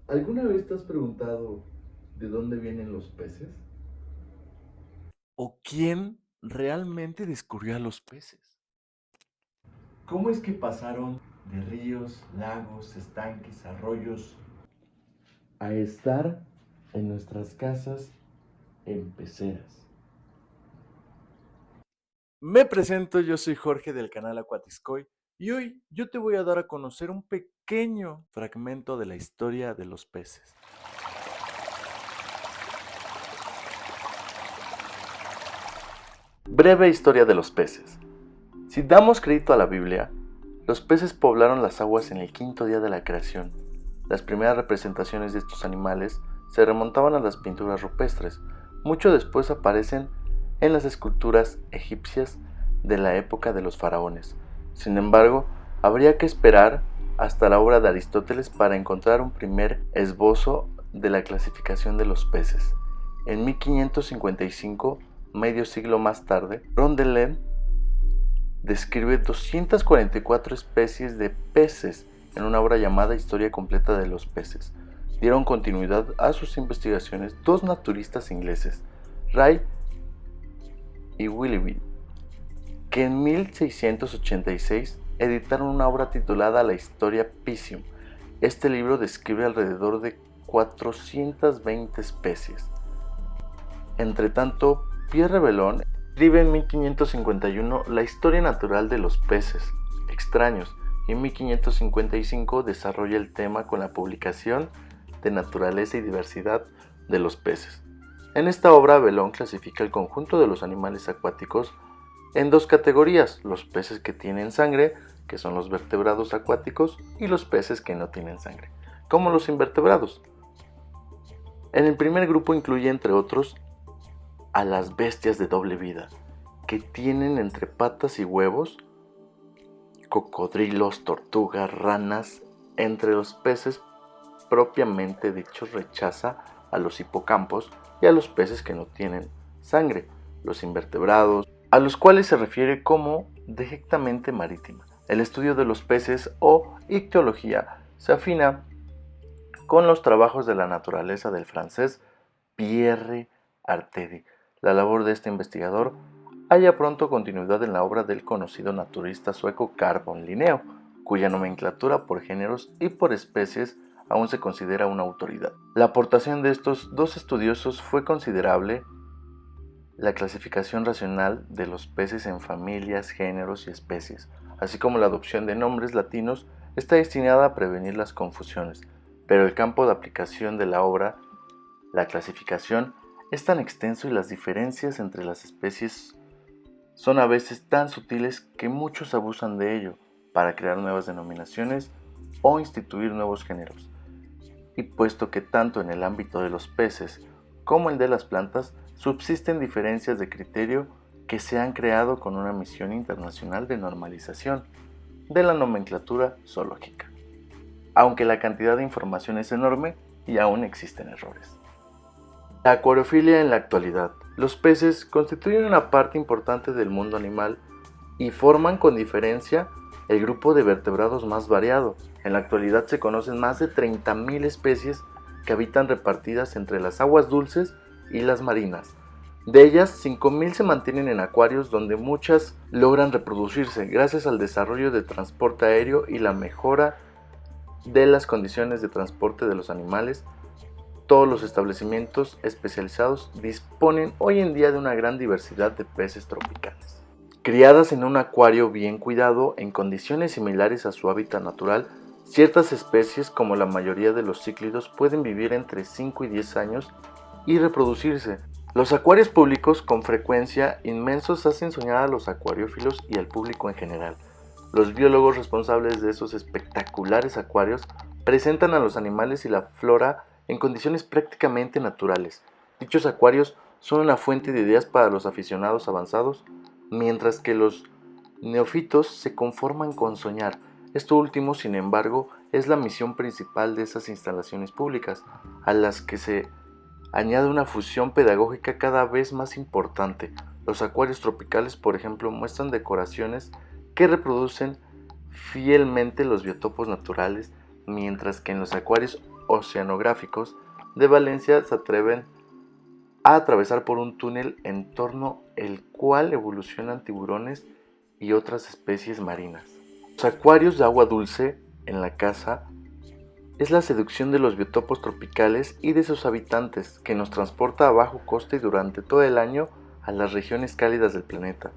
¿Alguna vez te has preguntado de dónde vienen los peces? ¿O quién realmente descubrió a los peces? ¿Cómo es que pasaron de ríos, lagos, estanques, arroyos a estar en nuestras casas en peceras? Me presento, yo soy Jorge del canal Aquatiscoy y hoy yo te voy a dar a conocer un pequeño fragmento de la historia de los peces. Breve historia de los peces. Si damos crédito a la Biblia, los peces poblaron las aguas en el quinto día de la creación. Las primeras representaciones de estos animales se remontaban a las pinturas rupestres. Mucho después aparecen en las esculturas egipcias de la época de los faraones. Sin embargo, habría que esperar hasta la obra de Aristóteles para encontrar un primer esbozo de la clasificación de los peces. En 1555, medio siglo más tarde, Rondelin describe 244 especies de peces en una obra llamada Historia completa de los peces. Dieron continuidad a sus investigaciones dos naturistas ingleses, Ray y Willoughby, que en 1686 editaron una obra titulada La Historia Piscium. Este libro describe alrededor de 420 especies. Entretanto, Pierre Belon escribe en 1551 La historia natural de los peces extraños y en 1555 desarrolla el tema con la publicación de Naturaleza y diversidad de los peces. En esta obra, Belon clasifica el conjunto de los animales acuáticos en dos categorías: los peces que tienen sangre, que son los vertebrados acuáticos, y los peces que no tienen sangre, como los invertebrados. En el primer grupo incluye, entre otros, a las bestias de doble vida, que tienen entre patas y huevos, cocodrilos, tortugas, ranas. Entre los peces propiamente dichos rechaza a los hipocampos y a los peces que no tienen sangre, los invertebrados, a los cuales se refiere como directamente marítima. El estudio de los peces o ictiología se afina con los trabajos de la naturaleza del francés Pierre Artedi. La labor de este investigador halla pronto continuidad en la obra del conocido naturalista sueco Carl von Linneo, cuya nomenclatura por géneros y por especies aún se considera una autoridad. La aportación de estos dos estudiosos fue considerable. La clasificación racional de los peces en familias, géneros y especies, así como la adopción de nombres latinos, está destinada a prevenir las confusiones, pero el campo de aplicación de la obra, la clasificación, es tan extenso y las diferencias entre las especies son a veces tan sutiles que muchos abusan de ello para crear nuevas denominaciones o instituir nuevos géneros. Y puesto que tanto en el ámbito de los peces como el de las plantas subsisten diferencias de criterio que se han creado con una misión internacional de normalización de la nomenclatura zoológica, aunque la cantidad de información es enorme y aún existen errores. La acuariofilia en la actualidad. Los peces constituyen una parte importante del mundo animal y forman con diferencia el grupo de vertebrados más variado. En la actualidad se conocen más de 30.000 especies que habitan repartidas entre las aguas dulces y las marinas. De ellas, 5.000 se mantienen en acuarios donde muchas logran reproducirse gracias al desarrollo de transporte aéreo y la mejora de las condiciones de transporte de los animales. Todos los establecimientos especializados disponen hoy en día de una gran diversidad de peces tropicales. Criadas en un acuario bien cuidado, en condiciones similares a su hábitat natural, ciertas especies, como la mayoría de los cíclidos, pueden vivir entre 5 y 10 años y reproducirse. Los acuarios públicos, con frecuencia inmensos, hacen soñar a los acuariófilos y al público en general. Los biólogos responsables de esos espectaculares acuarios presentan a los animales y la flora en condiciones prácticamente naturales. Dichos acuarios son una fuente de ideas para los aficionados avanzados, mientras que los neófitos se conforman con soñar. Esto último, sin embargo, es la misión principal de esas instalaciones públicas, a las que se añade una fusión pedagógica cada vez más importante. Los acuarios tropicales, por ejemplo, muestran decoraciones que reproducen fielmente los biotopos naturales, mientras que en los acuarios oceanográficos de Valencia se atreven a atravesar por un túnel en torno el cual evolucionan tiburones y otras especies marinas. Los acuarios de agua dulce en la casa es la seducción de los biotopos tropicales y de sus habitantes que nos transporta a bajo coste durante todo el año a las regiones cálidas del planeta.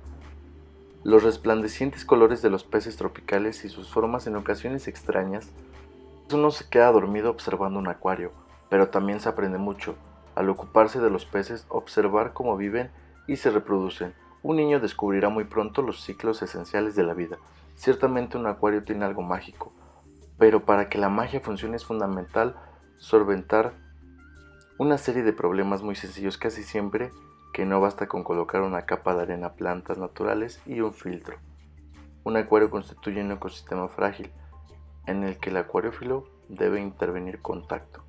Los resplandecientes colores de los peces tropicales y sus formas en ocasiones extrañas. Uno se queda dormido observando un acuario, pero también se aprende mucho. Al ocuparse de los peces, observar cómo viven y se reproducen. Un niño descubrirá muy pronto los ciclos esenciales de la vida. Ciertamente un acuario tiene algo mágico, pero para que la magia funcione es fundamental solventar una serie de problemas muy sencillos casi siempre, que no basta con colocar una capa de arena, plantas naturales y un filtro. Un acuario constituye un ecosistema frágil en el que el acuariófilo debe intervenir con tacto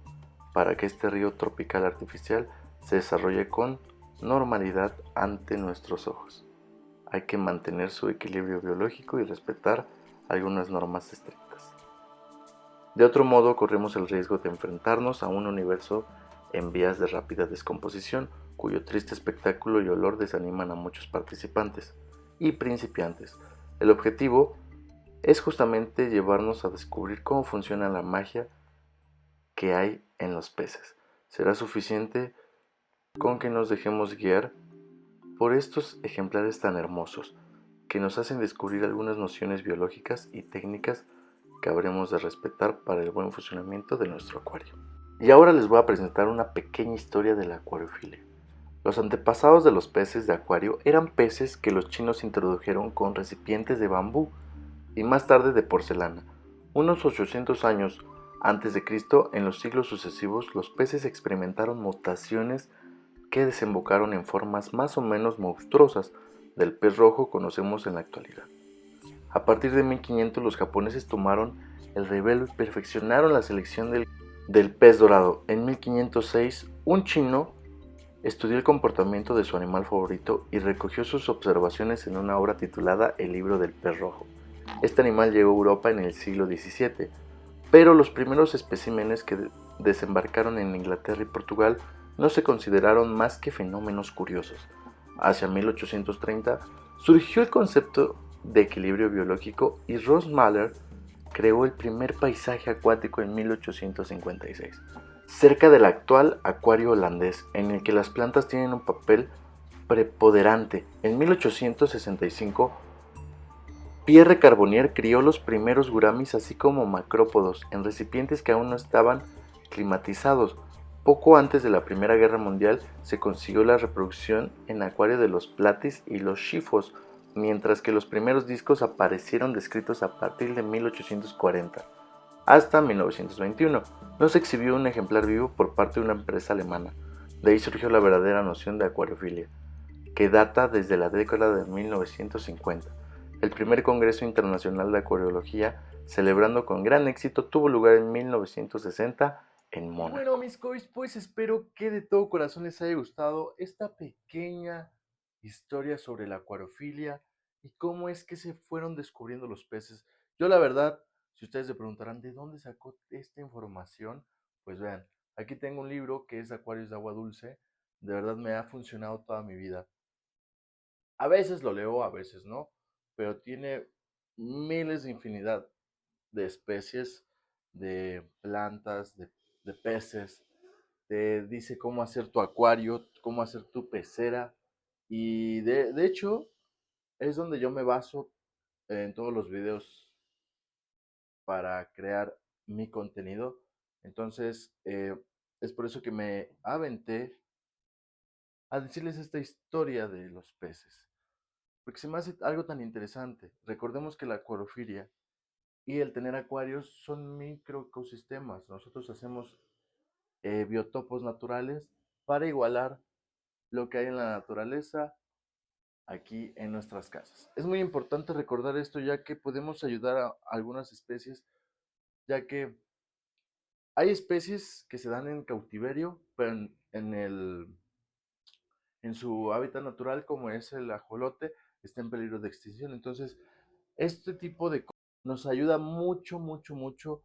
para que este río tropical artificial se desarrolle con normalidad ante nuestros ojos. Hay que mantener su equilibrio biológico y respetar algunas normas estrictas. De otro modo, corremos el riesgo de enfrentarnos a un universo en vías de rápida descomposición, cuyo triste espectáculo y olor desaniman a muchos participantes y principiantes. El objetivo es justamente llevarnos a descubrir cómo funciona la magia que hay en los peces. Será suficiente con que nos dejemos guiar por estos ejemplares tan hermosos, que nos hacen descubrir algunas nociones biológicas y técnicas que habremos de respetar para el buen funcionamiento de nuestro acuario. Y ahora les voy a presentar una pequeña historia de la acuariofilia. Los antepasados de los peces de acuario eran peces que los chinos introdujeron con recipientes de bambú y más tarde de porcelana. Unos 800 años antes de Cristo, en los siglos sucesivos, los peces experimentaron mutaciones que desembocaron en formas más o menos monstruosas del pez rojo conocemos en la actualidad. A partir de 1500 los japoneses tomaron el relevo y perfeccionaron la selección del pez dorado. En 1506, un chino estudió el comportamiento de su animal favorito y recogió sus observaciones en una obra titulada El libro del pez rojo. Este animal llegó a Europa en el siglo XVII, pero los primeros especímenes que desembarcaron en Inglaterra y Portugal no se consideraron más que fenómenos curiosos. Hacia 1830 surgió el concepto de equilibrio biológico y Ross Mahler creó el primer paisaje acuático en 1856, cerca del actual acuario holandés, en el que las plantas tienen un papel preponderante. En 1865, Pierre Carbonnier crió los primeros guramis así como macrópodos en recipientes que aún no estaban climatizados. Poco antes de la Primera Guerra Mundial se consiguió la reproducción en acuario de los platis y los chifos, mientras que los primeros discos aparecieron descritos a partir de 1840. Hasta 1921 no se exhibió un ejemplar vivo por parte de una empresa alemana. De ahí surgió la verdadera noción de acuariofilia, que data desde la década de 1950. El primer Congreso Internacional de Acuariología, celebrando con gran éxito, tuvo lugar en 1960 en Mónaco. Bueno, mis cois, pues espero que de todo corazón les haya gustado esta pequeña historia sobre la acuariofilia y cómo es que se fueron descubriendo los peces. Yo la verdad, si ustedes se preguntarán de dónde sacó esta información, pues vean, aquí tengo un libro que es Acuarios de Agua Dulce. De verdad me ha funcionado toda mi vida. A veces lo leo, a veces no, pero tiene miles de infinidad de especies, de plantas, de peces. Te dice cómo hacer tu acuario, cómo hacer tu pecera. Y de hecho, es donde yo me baso en todos los videos para crear mi contenido. Entonces, es por eso que me aventé a decirles esta historia de los peces. Porque se me hace algo tan interesante. Recordemos que la acuariofilia y el tener acuarios son microecosistemas. Nosotros hacemos biotopos naturales para igualar lo que hay en la naturaleza aquí en nuestras casas. Es muy importante recordar esto ya que podemos ayudar a algunas especies, ya que hay especies que se dan en cautiverio, pero en su hábitat natural, como es el ajolote, está en peligro de extinción. Entonces, este tipo de cosas nos ayuda mucho, mucho, mucho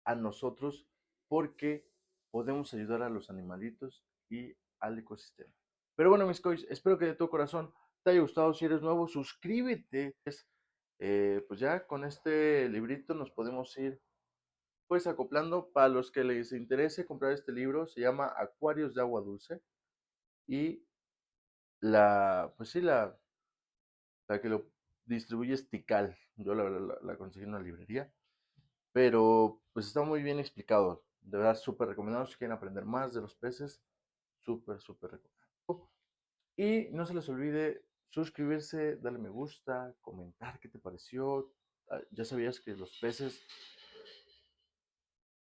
a nosotros porque podemos ayudar a los animalitos y al ecosistema. Pero bueno, mis cois, espero que de todo corazón te haya gustado. Si eres nuevo, suscríbete. Pues ya con este librito nos podemos ir pues acoplando. Para los que les interese comprar este libro, se llama Acuarios de Agua Dulce. Y pues sí, la que lo distribuye es Tikal. Yo la verdad la conseguí en una librería. Pero pues está muy bien explicado. De verdad, súper recomendado si quieren aprender más de los peces. Súper, súper recomendado. Y no se les olvide suscribirse, darle me gusta, comentar qué te pareció. Ya sabías que los peces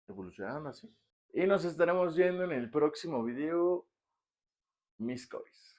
evolucionaron así. Y nos estaremos viendo en el próximo video, mis cois.